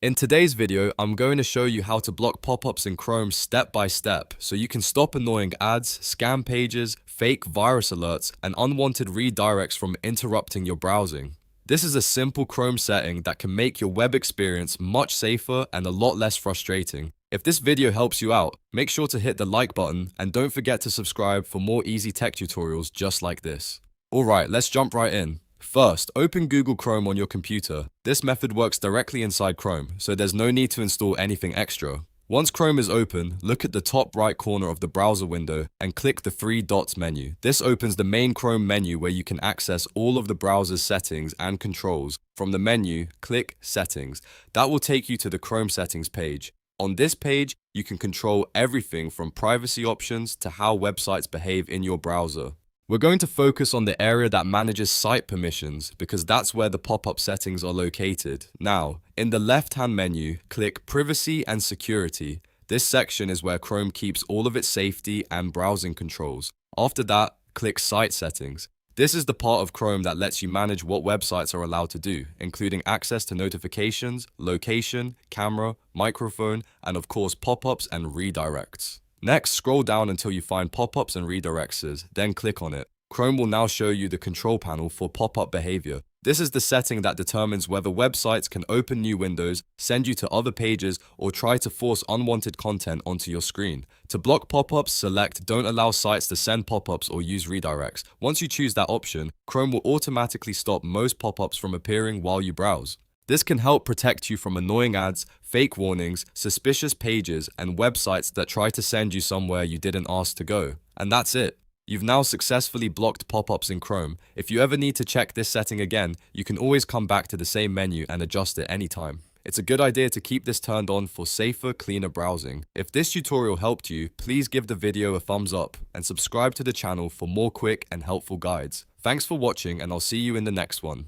In today's video, I'm going to show you how to block pop-ups in Chrome step by step so you can stop annoying ads, scam pages, fake virus alerts, and unwanted redirects from interrupting your browsing. This is a simple Chrome setting that can make your web experience much safer and a lot less frustrating. If this video helps you out, make sure to hit the like button and don't forget to subscribe for more easy tech tutorials just like this. Alright, let's jump right in. First, open Google Chrome on your computer. This method works directly inside Chrome, so there's no need to install anything extra. Once Chrome is open, look at the top right corner of the browser window and click the three dots menu. This opens the main Chrome menu where you can access all of the browser's settings and controls. From the menu, click Settings. That will take you to the Chrome settings page. On this page, you can control everything from privacy options to how websites behave in your browser. We're going to focus on the area that manages site permissions because that's where the pop-up settings are located. Now, in the left-hand menu, click Privacy and Security. This section is where Chrome keeps all of its safety and browsing controls. After that, click Site Settings. This is the part of Chrome that lets you manage what websites are allowed to do, including access to notifications, location, camera, microphone, and of course pop-ups and redirects. Next, scroll down until you find pop-ups and redirects, then click on it. Chrome will now show you the control panel for pop-up behavior. This is the setting that determines whether websites can open new windows, send you to other pages, or try to force unwanted content onto your screen. To block pop-ups, select Don't allow sites to send pop-ups or use redirects. Once you choose that option, Chrome will automatically stop most pop-ups from appearing while you browse. This can help protect you from annoying ads, fake warnings, suspicious pages, and websites that try to send you somewhere you didn't ask to go. And that's it. You've now successfully blocked pop-ups in Chrome. If you ever need to check this setting again, you can always come back to the same menu and adjust it anytime. It's a good idea to keep this turned on for safer, cleaner browsing. If this tutorial helped you, please give the video a thumbs up and subscribe to the channel for more quick and helpful guides. Thanks for watching, and I'll see you in the next one.